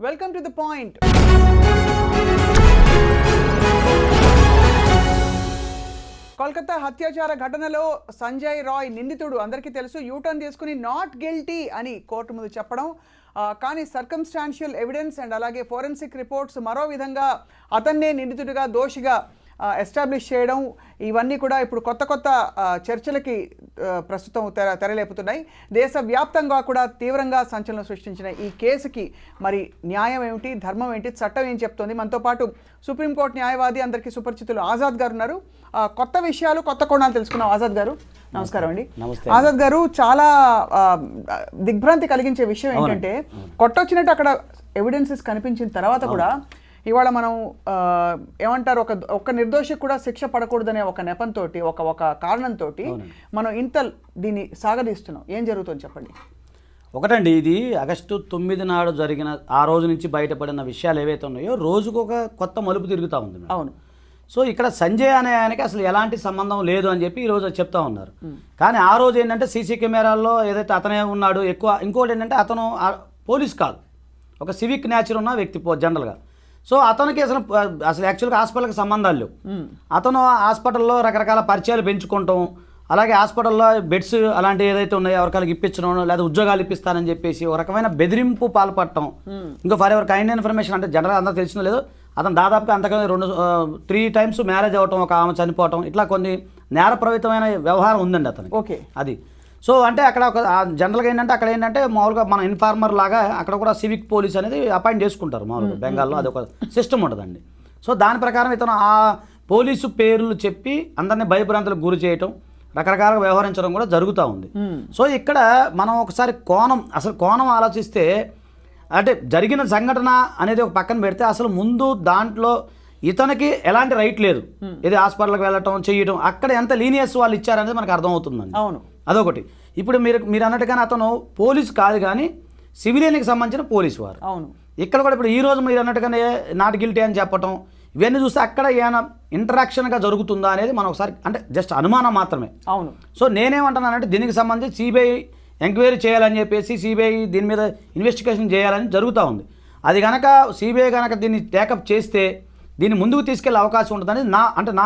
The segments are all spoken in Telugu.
Welcome to the point. Kolkata హత్యాచార ఘటనలో సంజయ్ రాయ్ నిందితుడు అందరికీ తెలుసు. యూటర్న్ తీసుకుని నాట్ గిల్టీ అని కోర్టు ముందు చెప్పడం, కానీ సర్కమ్స్టాన్షియల్ ఎవిడెన్స్ అండ్ అలాగే ఫోరెన్సిక్ రిపోర్ట్స్ మరో విధంగా అతన్నే నిందితుడిగా దోషిగా ఎస్టాబ్లిష్ చేయడం, ఇవన్నీ కూడా ఇప్పుడు కొత్త కొత్త చర్చలకి ప్రస్తుతం తెరలేపుతున్నాయి. దేశవ్యాప్తంగా కూడా తీవ్రంగా సంచలనం సృష్టించిన ఈ కేసుకి మరి న్యాయం ఏమిటి, ధర్మం ఏంటి, చట్టం ఏం చెప్తోంది? మనతో పాటు సుప్రీంకోర్టు న్యాయవాది, అందరికీ సుపరిచితులు ఆజాద్ గారు ఉన్నారు. కొత్త విషయాలు, కొత్త కోణాలు తెలుసుకున్నాం. ఆజాద్ గారు నమస్కారం అండి. ఆజాద్ గారు, చాలా దిగ్భ్రాంతి కలిగించే విషయం ఏంటంటే కొట్టొచ్చినట్టు అక్కడ ఎవిడెన్సెస్ కనిపించిన తర్వాత కూడా ఇవాళ మనం ఏమంటారు, ఒక నిర్దోషికి కూడా శిక్ష పడకూడదనే ఒక నెపంతో, ఒక కారణంతో మనం ఇంత దీన్ని సాగదీస్తున్నాం. ఏం జరుగుతుంది చెప్పండి. ఒకటండి, ఇది ఆగస్టు 9 నాడు జరిగిన ఆ రోజు నుంచి బయటపడిన విషయాలు ఏవైతే ఉన్నాయో రోజుకు ఒక కొత్త మలుపు తిరుగుతూ ఉంది. అవును. సో ఇక్కడ సంజయ్ అనే ఆయనకి అసలు ఎలాంటి సంబంధం లేదు అని చెప్పి ఈరోజు చెప్తా ఉన్నారు. కానీ ఆ రోజు ఏంటంటే సీసీ కెమెరాల్లో ఏదైతే అతనే ఉన్నాడు ఎక్కువ. ఇంకోటి ఏంటంటే అతను పోలీస్ కాదు, ఒక సివిక్ నేచర్ ఉన్న వ్యక్తి జనరల్గా. సో అతనికి అసలు యాక్చువల్గా హాస్పిటల్కి సంబంధాలు లేవు. అతను హాస్పిటల్లో రకరకాల పరిచయాలు పెంచుకుంటాం, అలాగే హాస్పిటల్లో బెడ్స్ అలాంటివి ఏదైతే ఉన్నాయో ఎవరికాలకి ఇప్పించడం, లేదా ఉద్యోగాలు ఇప్పిస్తానని చెప్పేసి ఒక రకమైన బెదిరింపు పాల్పడటం. ఇంకా ఫర్ ఎవర్ కైండ్ ఇన్ఫర్మేషన్ అంటే జనరల్ అందరూ తెలిసిన లేదు, అతను దాదాపుగా అంతకన్నా 3 times మ్యారేజ్ అవ్వటం, ఒక ఆమె చనిపోవటం, ఇట్లా కొన్ని నేరప్రవితమైన వ్యవహారం ఉందండి అతనికి. ఓకే. అది సో అంటే అక్కడ ఒక జనరల్గా ఏంటంటే అక్కడ ఏంటంటే మామూలుగా మన ఇన్ఫార్మర్ లాగా అక్కడ కూడా సివిక్ పోలీస్ అనేది అపాయింట్ చేసుకుంటారు మామూలుగా బెంగాల్లో. అది ఒక సిస్టమ్ ఉంటుందండి. సో దాని ప్రకారం ఇతను ఆ పోలీసు పేర్లు చెప్పి అందరినీ భయభ్రాంతులకు గురి చేయటం, రకరకాలుగా వ్యవహరించడం కూడా జరుగుతూ ఉంది. సో ఇక్కడ మనం ఒకసారి అసలు కోణం ఆలోచిస్తే, అంటే జరిగిన సంఘటన అనేది ఒక పక్కన పెడితే అసలు ముందు దాంట్లో ఇతనికి ఎలాంటి రైట్ లేదు. ఇది హాస్పిటల్కి వెళ్ళటం చేయటం, అక్కడ ఎంత లీనియస్ వాళ్ళు ఇచ్చారనేది మనకు అర్థమవుతుందండి. అవును, అదొకటి. ఇప్పుడు మీరు అన్నట్టుగానే అతను పోలీసు కాదు కానీ సివిలియన్కి సంబంధించిన పోలీసు వారు. అవును. ఇక్కడ కూడా ఇప్పుడు ఈ రోజు మీరు అన్నట్టుగానే నాట్ గిల్టీ అని చెప్పటం, ఇవన్నీ చూస్తే అక్కడ ఏమైనా ఇంటరాక్షన్గా జరుగుతుందా అనేది మనం ఒకసారి అంటే జస్ట్ అనుమానం మాత్రమే. అవును. సో నేనేమంటున్నానంటే దీనికి సంబంధించి సిబిఐ ఎంక్వైరీ చేయాలని చెప్పేసి సిబిఐ దీని మీద ఇన్వెస్టిగేషన్ చేయాలని జరుగుతూ ఉంది. అది కనుక సిబిఐ కనుక దీన్ని టేకప్ చేస్తే దీన్ని ముందుకు తీసుకెళ్లే అవకాశం ఉంటుందని నా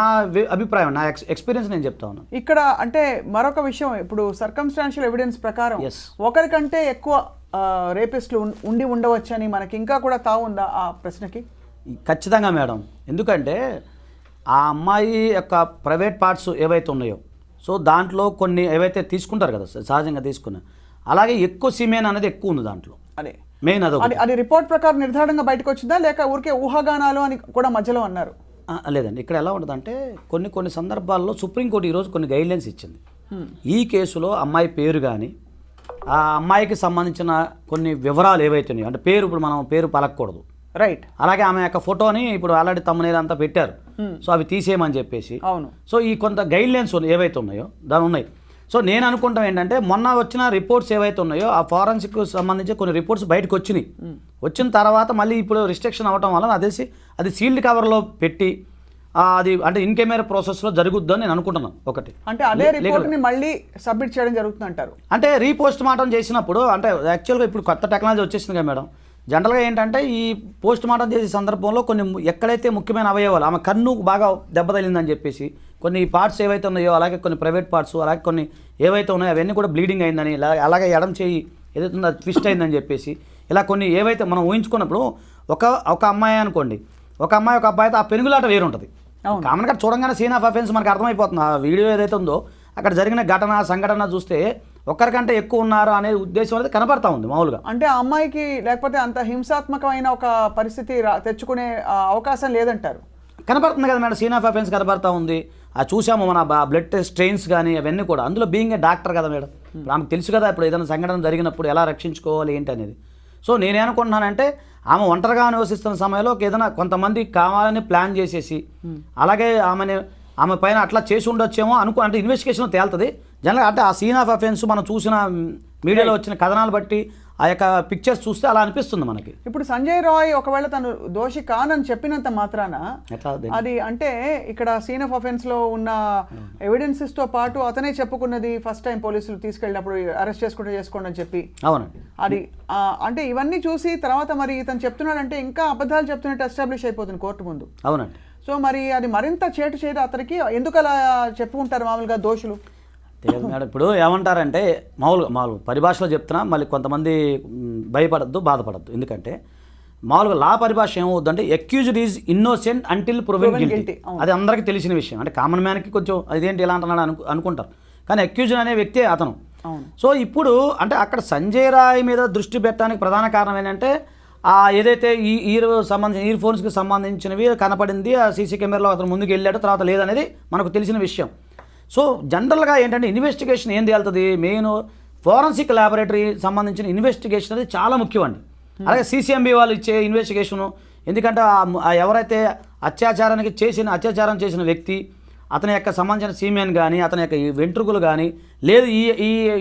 అభిప్రాయం, నా ఎక్స్పీరియన్స్ నేను చెప్తా ఉన్నాను. ఇక్కడ అంటే మరొక విషయం, ఇప్పుడు సర్కమ్స్టాన్షియల్ ఎవిడెన్స్ ప్రకారం ఒకరికంటే ఎక్కువ రేపిస్టులు ఉండి ఉండవచ్చని మనకి ఇంకా కూడా తావుందా ఆ ప్రశ్నకి? ఖచ్చితంగా మేడం. ఎందుకంటే ఆ అమ్మాయి యొక్క ప్రైవేట్ పార్ట్స్ ఏవైతే ఉన్నాయో, సో దాంట్లో కొన్ని ఏవైతే తీసుకుంటారు కదా సహజంగా తీసుకున్న, అలాగే ఎక్కువ సిమెన్ అనేది ఎక్కువ ఉంది దాంట్లో. అదే మెయిన్. అది రిపోర్ట్ ప్రకారం నిర్ధారణగా బయటకు వచ్చిందా, లేక ఊరికే ఊహాగానాలు అని కూడా మధ్యలో అన్నారు? లేదండి, ఇక్కడ ఎలా ఉంటుందంటే కొన్ని సందర్భాల్లో సుప్రీంకోర్టు ఈరోజు కొన్ని గైడ్లైన్స్ ఇచ్చింది. ఈ కేసులో అమ్మాయి పేరు కానీ ఆ అమ్మాయికి సంబంధించిన కొన్ని వివరాలు ఏవైతే ఉన్నాయో, అంటే ఇప్పుడు మనం పేరు పలకూడదు, రైట్. అలాగే ఆమె యొక్క ఫోటోని ఇప్పుడు ఆల్రెడీ తమ్మునేలు అంతా పెట్టారు, సో అవి తీసేయమని చెప్పేసి. అవును. సో ఈ కొంత గైడ్లైన్స్ ఏవైతే ఉన్నాయో దాని ఉన్నాయి. సో నేను అనుకుంటాం ఏంటంటే మొన్న వచ్చిన రిపోర్ట్స్ ఏవైతే ఉన్నాయో ఆ ఫారెన్సిక్ సంబంధించి కొన్ని రిపోర్ట్స్ బయటకు వచ్చిన తర్వాత మళ్ళీ ఇప్పుడు రిస్ట్రిక్షన్ అవ్వటం వల్ల నాకు తెలిసి అది సీల్డ్ కవర్లో పెట్టి అది అంటే ఇన్ కెమెరా ప్రాసెస్లో జరుగుద్దని నేను అనుకుంటున్నాను. ఒకటి అంటే అదే రిపోర్ట్ని మళ్ళీ సబ్మిట్ చేయడం జరుగుతుంది అంటారు. అంటే రీపోస్ట్ మార్టం చేసినప్పుడు, అంటే యాక్చువల్గా ఇప్పుడు కొత్త టెక్నాలజీ వచ్చేసింది కదా మేడం, జనరల్గా ఏంటంటే ఈ పోస్ట్ మార్టం చేసే సందర్భంలో కొన్ని ఎక్కడైతే ముఖ్యమైన అవయవాలు, ఆమె కన్ను బాగా దెబ్బతగిలిందని చెప్పేసి కొన్ని పార్ట్స్ ఏవైతే ఉన్నాయో, అలాగే కొన్ని ప్రైవేట్ పార్ట్స్, అలాగే కొన్ని ఏవైతే ఉన్నాయో అవన్నీ కూడా బ్లీడింగ్ అయిందని, అలాగే ఎడం చేయి ఏదైతే ఉందో ట్విస్ట్ అయిందని చెప్పేసి, ఇలా కొన్ని ఏవైతే మనం ఊహించుకున్నప్పుడు ఒక అమ్మాయి అనుకోండి, ఒక అబ్బాయితో ఆ పెనుగులాట వేరుంటుంది. కామన్గా చూడంగానే సీన్ ఆఫ్ అఫెన్స్ మనకు అర్థమైపోతుంది. ఆ వీడియో ఏదైతే ఉందో అక్కడ జరిగిన సంఘటన చూస్తే ఒక్కరికంటే ఎక్కువ ఉన్నారు అనే ఉద్దేశం అనేది కనబడతా ఉంది మామూలుగా. అంటే ఆ అమ్మాయికి లేకపోతే అంత హింసాత్మకమైన ఒక పరిస్థితి తెచ్చుకునే అవకాశం లేదంటారు. కనబడుతుంది కదా మేడం, సీన్ ఆఫ్ అఫెన్స్ కనబడతా ఉంది. అది చూసాము మన బ్లడ్ టెస్ట్ స్ట్రెయిన్స్ కానీ అవన్నీ కూడా. అందులో బీయింగ్ ఏ డాక్టర్ కదా మేడం, ఆమెకు తెలుసు కదా ఇప్పుడు ఏదైనా సంఘటన జరిగినప్పుడు ఎలా రక్షించుకోవాలి ఏంటి అనేది. సో నేనేమనుకుంటున్నానంటే ఆమె ఒంటరిగా నివసిస్తున్న సమయంలో ఏదైనా కొంతమంది కావాలని ప్లాన్ చేసేసి, అలాగే ఆమె పైన అట్లా చేసి ఉండొచ్చేమో అంటే ఇన్వెస్టిగేషన్ తేలుతుంది జనరల్గా. అంటే ఆ సీన్ ఆఫ్ అఫెన్స్ మనం చూసిన మీడియాలో వచ్చిన కథనాలు బట్టి ఆ యొక్క పిక్చర్స్ చూస్తే అలా అనిపిస్తుంది మనకి. ఇప్పుడు సంజయ్ రాయ్ ఒకవేళ తను దోషి కానని చెప్పినంత మాత్రాన ఎట్లా అది అంటే ఇక్కడ సీన్ ఆఫ్ అఫెన్స్ లో ఉన్న ఎవిడెన్సెస్ తో పాటు అతనే చెప్పుకున్నది ఫస్ట్ టైం పోలీసులు తీసుకెళ్ళినప్పుడు అరెస్ట్ చేసుకోండి అని చెప్పి. అవునండి. అది అంటే ఇవన్నీ చూసి తర్వాత మరి ఇతను చెప్తున్నాడంటే ఇంకా అబద్ధాలు చెప్తున్నట్టు ఎస్టాబ్లిష్ అయిపోతుంది కోర్టు ముందు. అవునండి. సో మరి అది మరింత చేటు చేయదు అతనికి. ఎందుకు అలా చెప్పుకుంటారు మామూలుగా దోషులు? తెలియదు మేడం. ఇప్పుడు ఏమంటారంటే మామూలు పరిభాషలో చెప్తున్నా, మళ్ళీ కొంతమంది భయపడద్దు, బాధపడద్దు. ఎందుకంటే మామూలుగా లా పరిభాష ఏమవుద్దంటే accused is innocent until proven guilty. అది అందరికీ తెలిసిన విషయం. అంటే కామన్ మ్యాన్కి కొంచెం అదేంటి ఇలా అంటున్నాడు అనుకుంటారు, కానీ అక్యూజ్డ్ అనే వ్యక్తే అతను. సో ఇప్పుడు అంటే అక్కడ సంజయ్ రాయ్ మీద దృష్టి పెట్టడానికి ప్రధాన కారణం ఏంటంటే ఏదైతే సంబంధించిన ఇయర్ ఫోన్స్కి సంబంధించినవి కనపడింది, ఆ సీసీ కెమెరాలో అతను ముందుకు వెళ్ళాడు, తర్వాత లేదనేది మనకు తెలిసిన విషయం. సో జనరల్గా ఏంటంటే ఇన్వెస్టిగేషన్ ఏం తేలుతుంది, మెయిన్ ఫోరెన్సిక్ ల్యాబొరేటరీ సంబంధించిన ఇన్వెస్టిగేషన్ అనేది చాలా ముఖ్యం అండి. అలాగే సీసీఎంబీ వాళ్ళు ఇచ్చే ఇన్వెస్టిగేషను, ఎందుకంటే ఎవరైతే అత్యాచారం చేసిన వ్యక్తి, అతని యొక్క సంబంధించిన సీమెన్ కానీ, అతని యొక్క వెంట్రుకలు కానీ, లేదు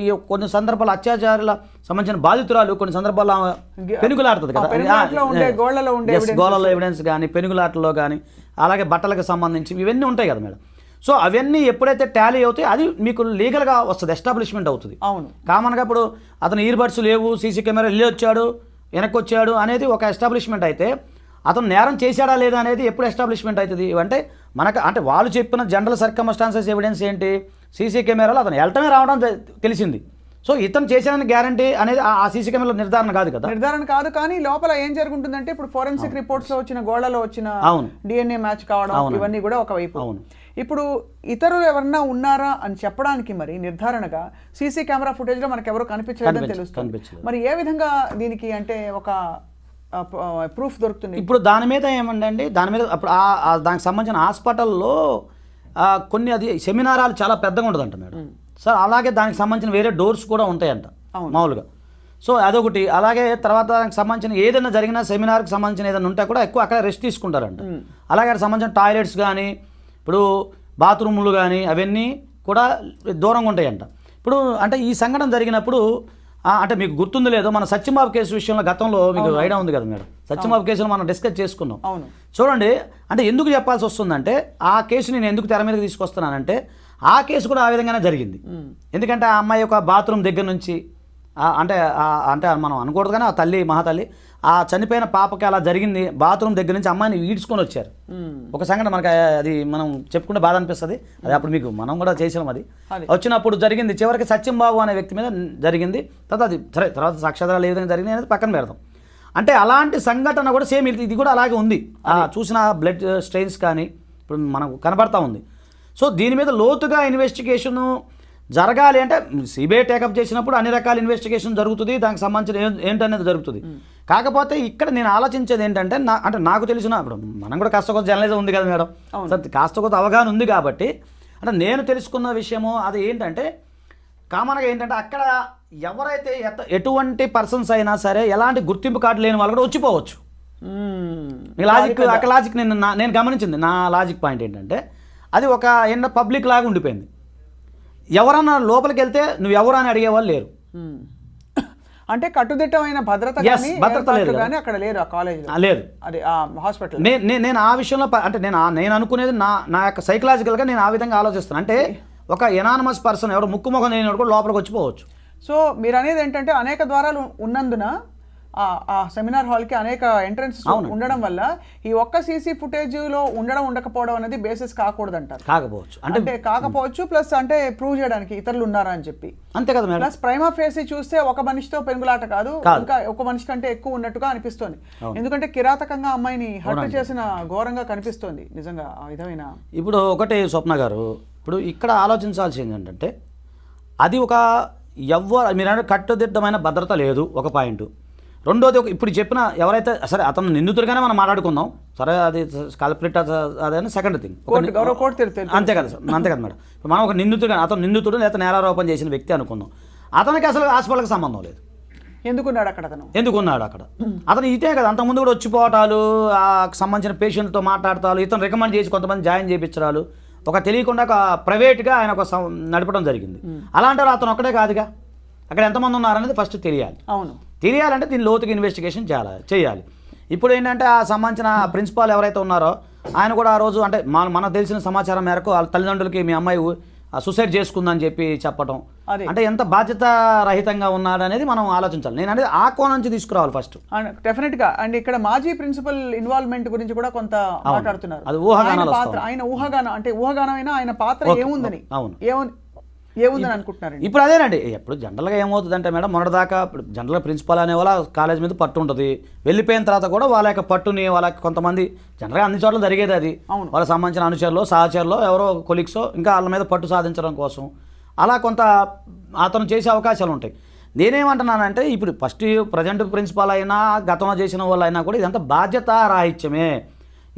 ఈ కొన్ని సందర్భాలు అత్యాచారాల సంబంధించిన బాధితురాలు కొన్ని సందర్భాల్లో పెనుగులాడుతుంది కదా, గోళ్ళలో ఎవిడెన్స్ కానీ, పెనుగులాటలో కానీ, అలాగే బట్టలకు సంబంధించి ఇవన్నీ ఉంటాయి కదా మేడం. సో అవన్నీ ఎప్పుడైతే టాలీ అవుతాయి అది మీకు లీగల్గా వస్తుంది, ఎస్టాబ్లిష్మెంట్ అవుతుంది. అవును. కామన్గా ఇప్పుడు అతను ఇయర్ బడ్స్ లేవు, సీసీ కెమెరా వెళ్ళి వచ్చాడు, వెనక్కి వచ్చాడు అనేది ఒక ఎస్టాబ్లిష్మెంట్ అయితే, అతను నేరం చేశాడా లేదా అనేది ఎప్పుడు ఎస్టాబ్లిష్మెంట్ అవుతుంది అంటే మనకు అంటే వాళ్ళు చెప్పిన జనరల్ సర్కమ్స్టాన్సెస్ ఎవిడెన్స్ ఏంటి, సీసీ కెమెరాలో అతను వెళ్ళటమే రావడం తెలిసింది. సో ఇతను చేశాడని గ్యారంటీ అనేది ఆ సీసీ కెమెరాలో నిర్ధారణ కాదు. కానీ లోపల ఏం జరుగుతుందంటే ఇప్పుడు ఫోరెన్సిక్ రిపోర్ట్స్ లో వచ్చిన గోళ్లలో వచ్చిన డిఎన్ఏ మ్యాచ్ కావడం ఇవన్నీ కూడా ఒకవైపు. ఇప్పుడు ఇతరులు ఎవరన్నా ఉన్నారా అని చెప్పడానికి మరి నిర్ధారణగా సీసీ కెమెరా ఫుటేజ్ లో మనకు ఎవరు కనిపించలేదని తెలుస్తుంది. మరి ఏ విధంగా దీనికి అంటే ఒక ప్రూఫ్ దొరుకుతుంది? ఇప్పుడు దాని మీద ఏమండి, దాని మీద అప్పుడు దానికి సంబంధించిన హాస్పిటల్లో కొన్ని అది సెమినారాలు చాలా పెద్దగా ఉండదంట మేడం సార్. అలాగే దానికి సంబంధించిన వేరే డోర్స్ కూడా ఉంటాయంట మామూలుగా. సో అదొకటి. అలాగే తర్వాత దానికి సంబంధించిన ఏదైనా జరిగిన సెమినార్కి సంబంధించిన ఏదైనా ఉంటే కూడా ఎక్కువ అక్కడ రెస్ట్ తీసుకుంటారంట. అలాగే అక్కడ సంబంధించిన టాయిలెట్స్ కానీ, ఇప్పుడు బాత్రూములు కానీ అవన్నీ కూడా దూరంగా ఉంటాయంట. ఇప్పుడు అంటే ఈ సంఘటన జరిగినప్పుడు అంటే మీకు గుర్తుంది లేదో, మన సత్యంబాబు కేసు విషయంలో గతంలో మీకు ఐడియా ఉంది కదా మేడం, సత్యంబాబు కేసులో మనం డిస్కస్ చేసుకున్నాం. చూడండి, అంటే ఎందుకు చెప్పాల్సి వస్తుందంటే ఆ కేసు నేను ఎందుకు తెర మీదకి తీసుకొస్తున్నానంటే ఆ కేసు కూడా ఆ విధంగానే జరిగింది. ఎందుకంటే ఆ అమ్మాయి యొక్క బాత్రూమ్ దగ్గర నుంచి అంటే మనం అనకూడదు కానీ ఆ తల్లి మహాతల్లి ఆ చనిపోయిన పాపకి అలా జరిగింది. బాత్రూమ్ దగ్గర నుంచి అమ్మాయిని ఈడ్చుకొని వచ్చారు. ఒక సంఘటన మనకి అది మనం చెప్పుకుంటే బాధ అనిపిస్తుంది. అది అప్పుడు మీకు మనం కూడా చేసాం. అది వచ్చినప్పుడు జరిగింది. చివరికి సత్యంబాబు అనే వ్యక్తి మీద జరిగింది. తర్వాత అది సరే, తర్వాత సాక్ష్యాధారాలు ఏ విధంగా జరిగింది అనేది పక్కన పెడతాం. అంటే అలాంటి సంఘటన కూడా సేమ్ ఇది కూడా అలాగే ఉంది. చూసిన బ్లడ్ స్ట్రెయిన్స్ కానీ ఇప్పుడు మనకు కనబడతా ఉంది. సో దీని మీద లోతుగా ఇన్వెస్టిగేషను జరగాలి అంటే సిబిఐ టేకప్ చేసినప్పుడు అన్ని రకాల ఇన్వెస్టిగేషన్ జరుగుతుంది, దానికి సంబంధించిన ఏంటనేది జరుగుతుంది. కాకపోతే ఇక్కడ నేను ఆలోచించేది ఏంటంటే అంటే నాకు తెలిసిన ఇప్పుడు మనం కూడా కాస్త కొంత జర్నలిజం ఉంది కదా మేడం, కాస్త కొంత అవగాహన ఉంది కాబట్టి అంటే నేను తెలుసుకున్న విషయము అది ఏంటంటే కామన్గా ఏంటంటే అక్కడ ఎవరైతే ఎటువంటి పర్సన్స్ అయినా సరే ఎలాంటి గుర్తింపు కార్డు లేని వాళ్ళు కూడా వచ్చిపోవచ్చు. అక్కడ లాజిక్ నేను గమనించింది. నా లాజిక్ పాయింట్ ఏంటంటే అది ఒక పబ్లిక్ లాగా ఉండిపోయింది. ఎవరన్నా లోపలికి వెళ్తే నువ్వు ఎవరు అని అడిగేవాళ్ళు లేరు. అంటే కట్టుదిట్టమైన భద్రత కానీ అక్కడ లేరు, ఆ కాలేజీలో లేరు, అది ఆ హాస్పిటల్. నేను ఆ విషయంలో అంటే నేను అనుకునేది నా యొక్క సైకలాజికల్గా నేను ఆ విధంగా ఆలోచిస్తాను. అంటే ఒక ఎనానమస్ పర్సన్ ఎవరు ముక్కు ముఖం లేని కూడా లోపలికి వచ్చిపోవచ్చు. సో మీరు అనేది ఏంటంటే అనేక ద్వారాలు ఉన్నందున ఆ సెమినార్ హాల్కి అనేక ఎంట్రన్సెస్ ఉండడం వల్ల ఈ ఒక్క సీసీ ఫుటేజ్లో ఉండకపోవడం అనేది బేసిస్ కాకూడదు అంటారు. కాకపోవచ్చు ప్లస్ అంటే ప్రూవ్ చేయడానికి ఇతరులు ఉన్నారా అని చెప్పి అంతే కదా మేడం. ప్లస్ ప్రైమా ఫేసి చూస్తే ఒక మనిషితో పెనుగులాట కాదు, ఇంకా ఒక మనిషి కంటే ఎక్కువ ఉన్నట్టుగా అనిపిస్తోంది. ఎందుకంటే కిరాతకంగా అమ్మాయిని హత్య చేసిన ఘోరంగా కనిపిస్తోంది నిజంగా ఆ విధమైన. ఇప్పుడు ఒకటి స్వప్న గారు, ఇప్పుడు ఇక్కడ ఆలోచించాల్సింది ఏంటంటే అది ఒక మీరు కట్టుదిట్టమైన భద్రత లేదు ఒక పాయింట్. రెండోది ఇప్పుడు చెప్పిన ఎవరైతే సరే అతను నిందితుడిగానే మనం మాట్లాడుకుందాం, సరే అది కల్ప్రిట్ అదే సెకండ్ థింగ్. అంతే కదా సార్, అంతే కదా మేడం. మనం ఒక నిందితుడిగా అతను నిందితుడు లేదా నేరారోపణ చేసిన వ్యక్తి అనుకుందాం. అతనికి అసలు హాస్పిటల్కి సంబంధం లేదు. ఎందుకున్నాడు అక్కడ అతను ఇదే కదా అంతకుముందు కూడా వచ్చిపోవటాలు, సంబంధించిన పేషెంట్తో మాట్లాడతాలు, ఇతను రికమెండ్ చేసి కొంతమంది జాయిన్ చేయించడాలు, ఒక తెలియకుండా ఒక ప్రైవేట్గా ఆయన ఒక నడపడం జరిగింది. అలాంటి అతను ఒక్కడే కాదుగా, అక్కడ ఎంతమంది ఉన్నారనేది ఫస్ట్ తెలియాలి. తెలియాలంటే దీని లోతుగా ఇన్వెస్టిగేషన్ చేయాలి. ఇప్పుడు ఏంటంటే ఆ సంబంధించిన ప్రిన్సిపాల్ ఎవరైతే ఉన్నారో ఆయన కూడా ఆ రోజు అంటే మనకు తెలిసిన సమాచారం మేరకు వాళ్ళ తల్లిదండ్రులకి మీ అమ్మాయి సూసైడ్ చేసుకుందని చెప్పి చెప్పటం అంటే ఎంత బాధ్యత రహితంగా ఉన్నాడనేది మనం ఆలోచించాలి. నేను అనేది ఆ కోణం నుంచి తీసుకురావాలి ఫస్ట్. డెఫినెట్గా. అండ్ ఇక్కడ మాజీ ప్రిన్సిపల్ ఇన్వాల్వ్మెంట్ గురించి కూడా కొంత మాట్లాడుతున్నారు. అది ఊహాగానాలు పాత్ర ఆయన ఊహాగానం అంటే ఊహాగానమైనా ఆయన పాత్ర ఏముందని ఏముందని అనుకుంటున్నారు. ఇప్పుడు అదేనండి. ఇప్పుడు జనరల్గా ఏమవుతుందంటే మేడం మొన్నటిదాకా ఇప్పుడు జనరల్గా ప్రిన్సిపాల్ అనే వాళ్ళ కాలేజ్ మీద పట్టు ఉంటుంది. వెళ్ళిపోయిన తర్వాత కూడా వాళ్ళ యొక్క పట్టుని వాళ్ళకి కొంతమంది జనరల్గా అన్ని చోట్ల జరిగేది అది. వాళ్ళకి సంబంధించిన అనుచరులు సహచరులు ఎవరో కొలీగ్సో ఇంకా వాళ్ళ మీద పట్టు సాధించడం కోసం అలా కొంత అతను చేసే అవకాశాలు ఉంటాయి. నేనేమంటున్నానంటే ఇప్పుడు ఫస్ట్ ప్రజెంట్ ప్రిన్సిపాల్ అయినా గతంలో చేసిన వాళ్ళు అయినా కూడా ఇదంతా బాధ్యత రాహిత్యమే.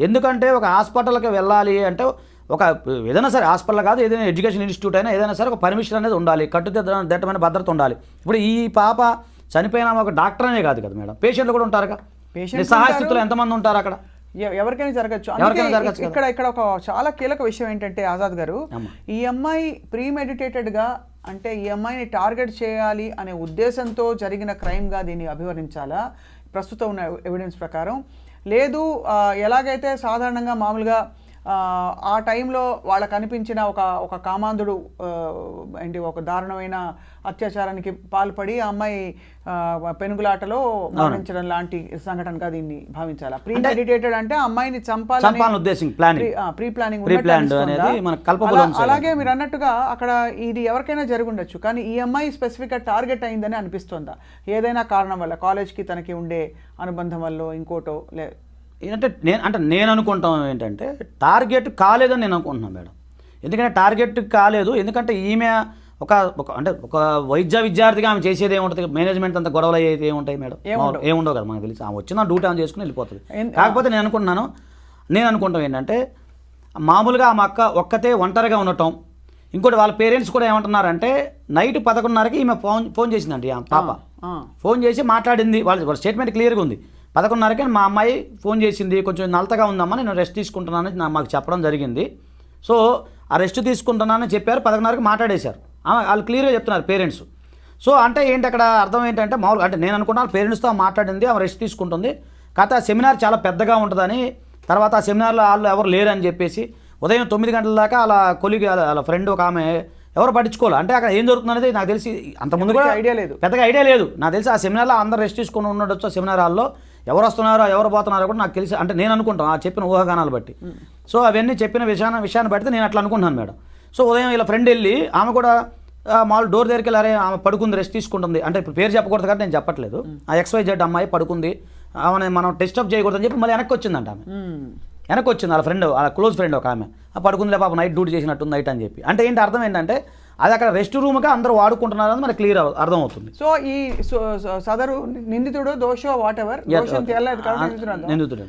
ఎందుకంటే ఒక హాస్పిటల్కి వెళ్ళాలి అంటే ఒక ఏదైనా సరే హాస్పిటల్ కాదు ఏదైనా ఎడ్యుకేషన్ ఇన్స్టిట్యూట్ అయినా ఏదైనా సరే ఒక పర్మిషన్ అనేది ఉండాలి, కట్టుదిట్టమైన భద్రత ఉండాలి. ఇప్పుడు ఈ పాప చనిపోయిన ఒక డాక్టర్ అనే కాదు కదా మేడం, పేషెంట్లు కూడా ఉంటారుగా. నిస్సహాయస్థితులు ఎంతమంది ఉంటారు అక్కడ, ఎవరికైనా జరగచ్చు. ఇక్కడ ఒక చాలా కీలక విషయం ఏంటంటే ఆజాద్ గారు, ఈ అమ్మాయి ప్రీమెడిటేటెడ్గా అంటే ఈ అమ్మాయిని టార్గెట్ చేయాలి అనే ఉద్దేశంతో జరిగిన క్రైమ్గా దీన్ని అభివర్ణించాలా ప్రస్తుతం ఉన్న ఎవిడెన్స్ ప్రకారం? లేదు ఎలాగైతే సాధారణంగా మామూలుగా ఆ టైంలో వాళ్ళకు అనిపించిన ఒక కామాంధుడు ఏంటి ఒక దారుణమైన అత్యాచారానికి పాల్పడి ఆ అమ్మాయి పెనుగులాటలో మరణించడం లాంటి సంఘటనగా దీన్ని భావించాలా? ప్రీమెడిటేటెడ్ అంటే అమ్మాయిని చంపాలని ప్రీ ప్లానింగ్. అలాగే మీరు అన్నట్టుగా అక్కడ ఇది ఎవరికైనా జరుగుండొచ్చు, కానీ ఈ అమ్మాయి స్పెసిఫిక్గా టార్గెట్ అయిందని అనిపిస్తుందా? ఏదైనా కారణం వల్ల, కాలేజ్కి తనకి ఉండే అనుబంధం వల్ల ఇంకోటో ఏంటంటే నేను అనుకుంటాం ఏంటంటే టార్గెట్ కాలేదని నేను అనుకుంటున్నాను మేడం. ఎందుకంటే టార్గెట్ కాలేదు, ఎందుకంటే ఈమె ఒక వైద్య విద్యార్థిగా ఆమె చేసేది ఏముంటుంది, మేనేజ్మెంట్ అంతా గొడవలు అయ్యేది ఏముంటాయి మేడం, ఏముండవు కదా మనకు తెలిసి. ఆమె వచ్చిన డ్యూటీ ఆన్ చేసుకుని వెళ్ళిపోతుంది. కాకపోతే నేను అనుకుంటాం ఏంటంటే మామూలుగా ఆమె ఒక్కతే ఒంటరిగా ఉండటం. ఇంకోటి వాళ్ళ పేరెంట్స్ కూడా ఏమంటున్నారంటే నైట్ 11:30కి ఈమె ఫోన్ చేసిందండి ఆ పాప. ఫోన్ చేసి మాట్లాడింది, వాళ్ళ స్టేట్మెంట్ క్లియర్గా ఉంది. 11:30కి మా అమ్మాయి ఫోన్ చేసింది, కొంచెం నలతగా ఉందమ్మా నేను రెస్ట్ తీసుకుంటున్నానని మాకు చెప్పడం జరిగింది. సో ఆ రెస్ట్ తీసుకుంటున్నానని చెప్పారు, 11:30కి మాట్లాడేశారు. వాళ్ళు క్లియర్గా చెప్తున్నారు పేరెంట్స్. సో అంటే ఏంటి అక్కడ అర్థం ఏంటంటే మామూలుగా అంటే నేను అనుకున్నాను పేరెంట్స్తో మాట్లాడింది, ఆమె రెస్ట్ తీసుకుంటుంది. కాకపోతే ఆ సెమినార్ చాలా పెద్దగా ఉంటుందని, తర్వాత ఆ సెమినార్లో వాళ్ళు ఎవరు లేరని చెప్పేసి ఉదయం 9 గంటల దాకా అలా కొలిగి వాళ్ళ ఫ్రెండ్ ఒక ఆమె ఎవరు పట్టించుకోవాలి. అంటే అక్కడ ఏం జరుగుతుందనేది నాకు తెలిసి అంతకుముందు కూడా పెద్దగా ఐడియా లేదు. నాకు తెలిసి ఆ సెమినార్లో అందరు రెస్ట్ తీసుకుని ఉండొచ్చు. ఆ సెమినార్ హాల్లో ఎవరు వస్తున్నారో ఎవరు పోతున్నారో కూడా నాకు తెలిసి అంటే నేను అనుకుంటాను ఆ చెప్పిన ఊహాగానాలు బట్టి. సో అవన్నీ చెప్పిన విషయాన్ని బట్టి నేను అట్లా అనుకుంటున్నాను మేడం. సో ఉదయం ఇలా ఫ్రెండ్ వెళ్ళి ఆమె కూడా మామూలు డోర్ దగ్గరికి వెళ్ళారే ఆమె పడుకుంది, రెస్ట్ తీసుకుంటుంది. అంటే ఇప్పుడు పేరు చెప్పకూడదు కాబట్టి నేను చెప్పట్లేదు. ఆ XYZ అమ్మాయి పడుకుంది, ఆమె మనం డిస్టర్బ్ చేయకూడదని చెప్పి మళ్ళీ వెనక్కి వచ్చిందంట. ఆమె వెనక్కి వచ్చింది వాళ్ళ ఫ్రెండ్, వాళ్ళ క్లోజ్ ఫ్రెండ్ ఒక ఆమె. ఆ పడుకుందిలే పాప నైట్ డ్యూటీ చేసినట్టుంది నైట్ అని చెప్పి. అంటే ఏంటి అర్థం ఏంటంటే అది అక్కడ రెస్ట్ రూమ్గా అందరూ వాడుకుంటున్నారని మనకు క్లియర్ అర్థమవుతుంది. సో ఈ సదరు నిందితుడు దోషో వాట్ ఎవర్ నిందితుడు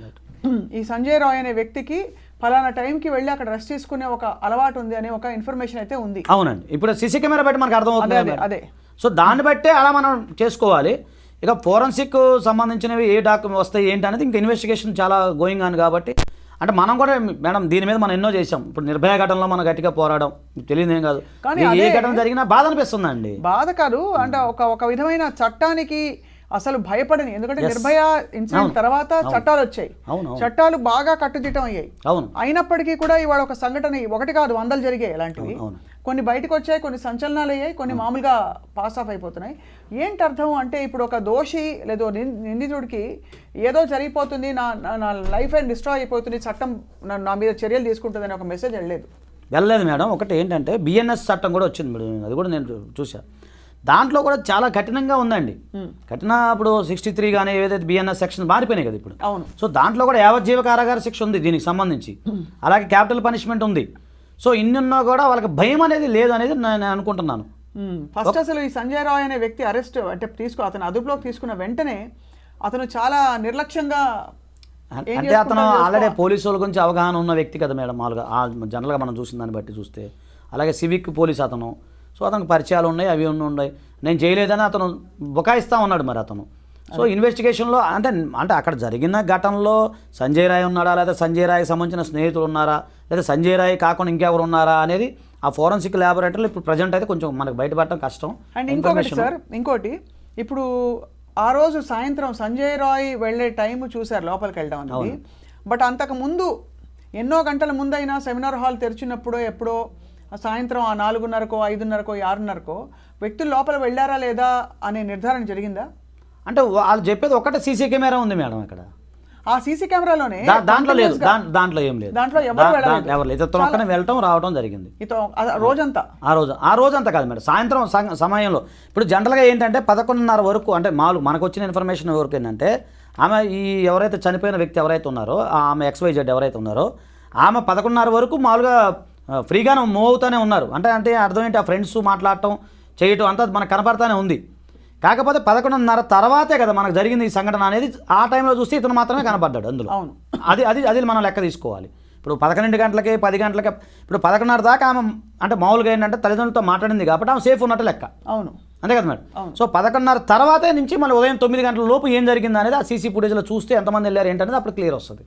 ఈ సంజయ్ రాయ్ అనే వ్యక్తికి ఫలానా టైంకి వెళ్ళి అక్కడ రెస్ట్ తీసుకునే ఒక అలవాటు ఉంది అనే ఒక ఇన్ఫర్మేషన్ అయితే ఉంది. అవునండి. ఇప్పుడు సీసీ కెమెరా బట్టి మనకు అర్థమవుతుంది. అదే సో దాన్ని బట్టే అలా మనం చేసుకోవాలి. ఇక ఫోరెన్సిక్ సంబంధించినవి ఏ డాక్యుమెంట్ వస్తాయి ఏంటి అనేది ఇంకా ఇన్వెస్టిగేషన్ చాలా గోయింగ్ ఆన్ కాబట్టి అంటే మనం కూడా మేడం దీని మీద మనం ఎన్నో చేసాం. ఇప్పుడు నిర్భయ ఘటనలో మనం గట్టిగా పోరాడడం తెలియదు ఏం కాదు, కానీ ఏ ఘటన జరిగినా బాధ అనిపిస్తుందండి. బాధ కాదు అంటే ఒక విధమైన చట్టానికి అసలు భయపడని, ఎందుకంటే నిర్భయ ఇన్సిడెంట్ తర్వాత చట్టాలు వచ్చాయి, చట్టాలు బాగా కట్టుదిట్టం అయ్యాయి. అయినప్పటికీ కూడా ఇవాళ ఒక సంఘటన ఒకటి కాదు 100 జరిగాయి ఇలాంటివి. కొన్ని బయటకు వచ్చాయి, కొన్ని సంచలనాలు అయ్యాయి, కొన్ని మామూలుగా పాస్ ఆఫ్ అయిపోతున్నాయి. ఏంటి అర్థం అంటే ఇప్పుడు ఒక దోషి లేదో నిందితుడికి ఏదో జరిగిపోతుంది, నా లైఫ్ అండ్ డిస్ట్రాయ్ అయిపోతుంది, చట్టం నా మీద చర్యలు తీసుకుంటుందని ఒక మెసేజ్ వెళ్ళలేదు మేడం. ఒకటి ఏంటంటే BNS చట్టం కూడా వచ్చింది మేడం, అది కూడా నేను చూశాను. దాంట్లో కూడా చాలా కఠినంగా ఉందండి. ఇప్పుడు 63 కానీ ఏదైతే BNS సెక్షన్ మారిపోయినాయి కదా ఇప్పుడు. సో దాంట్లో కూడా యావజ్జీవ కారాగార శిక్ష ఉంది దీనికి సంబంధించి, అలాగే క్యాపిటల్ పనిష్మెంట్ ఉంది. సో ఇన్నున్నా కూడా వాళ్ళకి భయం అనేది లేదు అనేది నేను అనుకుంటున్నాను. ఫస్ట్ అసలు ఈ సంజయ్ రాయ్ అనే వ్యక్తి అరెస్ట్ అంటే అతను అదుపులోకి తీసుకున్న వెంటనే అతను చాలా నిర్లక్ష్యంగా అంటే అతను ఆల్రెడీ పోలీసు వాళ్ళ గురించి అవగాహన ఉన్న వ్యక్తి కదా మేడం. మామూలుగా జనరల్గా మనం చూసిన దాన్ని బట్టి చూస్తే అలాగే సివిక్ పోలీస్ అతను. సో అతనికి పరిచయాలు ఉన్నాయి, అవి ఉన్నాయి. నేను చేయలేదని అతను బుకాయిస్తూ ఉన్నాడు మరి అతను. సో ఇన్వెస్టిగేషన్లో అంటే అక్కడ జరిగిన ఘటనలో సంజయ్ రాయ్ ఉన్నాడా, లేదా సంజయ్ రాయ్కి సంబంధించిన స్నేహితులు ఉన్నారా, లేదా సంజయ్ రాయ్ కాకుండా ఇంకెవరు ఉన్నారా అనేది ఆ ఫోరెన్సిక్ ల్యాబొరేటరీలో ఇప్పుడు ప్రజెంట్ అయితే కొంచెం మనకు బయటపడటం కష్టం. అండ్ ఇంకోటి ఇప్పుడు ఆ రోజు సాయంత్రం సంజయ్ రాయ్ వెళ్ళే టైం చూశారు లోపలికి వెళ్ళడం అనేది. బట్ అంతకు ముందు ఎన్నో గంటల ముందైనా సెమినార్ హాల్ తెరిచినప్పుడో ఎప్పుడో సాయంత్రం ఆ 4:30కో 5:30కో 6:30కో వ్యక్తులు లోపల వెళ్ళారా లేదా అనే నిర్ధారణ జరిగిందా? అంటే వాళ్ళు చెప్పేది ఒకటే సీసీ కెమెరా ఉంది మేడం ఇక్కడ. ఆ సీసీ కెమెరాలోనే దాంట్లో లేదు, దాంట్లో ఏం లేదు, దాంట్లో ఎవరు వెళ్ళలేదు. ఎవరు లేదు, ఇతను ఒక్కనే వెళ్ళటం రావడం జరిగింది రోజంతా. ఆ రోజంతా కాదు మేడం, సాయంత్రం సమయంలో. ఇప్పుడు జనరల్గా ఏంటంటే 11:30 వరకు, అంటే మనకు వచ్చిన ఇన్ఫర్మేషన్ వరకు ఏంటంటే ఆమె ఈ ఎవరైతే చనిపోయిన వ్యక్తి ఎవరైతే ఉన్నారో ఆమె XYZ ఎవరైతే ఉన్నారో ఆమె 11:30 వరకు మామూలుగా ఫ్రీగానే మూవ్ అవుతూనే ఉన్నారు. అంటే అర్థం ఏంటి, ఆ ఫ్రెండ్స్ మాట్లాడటం చేయటం అంతా మనకు కనపడతానే ఉంది. కాకపోతే 11:30 తర్వాతే కదా మనకు జరిగింది ఈ సంఘటన అనేది. ఆ టైంలో చూస్తే ఇతను మాత్రమే కనపడ్డాడు అందులో. అవును, అది మనం లెక్క తీసుకోవాలి. ఇప్పుడు 11 గంటలకి 10 గంటలకి, ఇప్పుడు 11:30 దాకా ఆమె అంటే మామూలుగా ఏంటంటే తల్లిదండ్రులతో మాట్లాడింది కాబట్టి ఆమె సేఫ్ ఉన్నట్టు లెక్క. అవును, అంతే కదా మేడం. సో 11:30 తర్వాతే నుంచి మళ్ళీ ఉదయం 9 గంటల లోపు ఏం జరిగింది అనేది ఆ సీసీ ఫుటేజ్లో చూస్తే ఎంతమంది వెళ్ళారు ఏంటనేది అప్పుడు క్లియర్ వస్తుంది.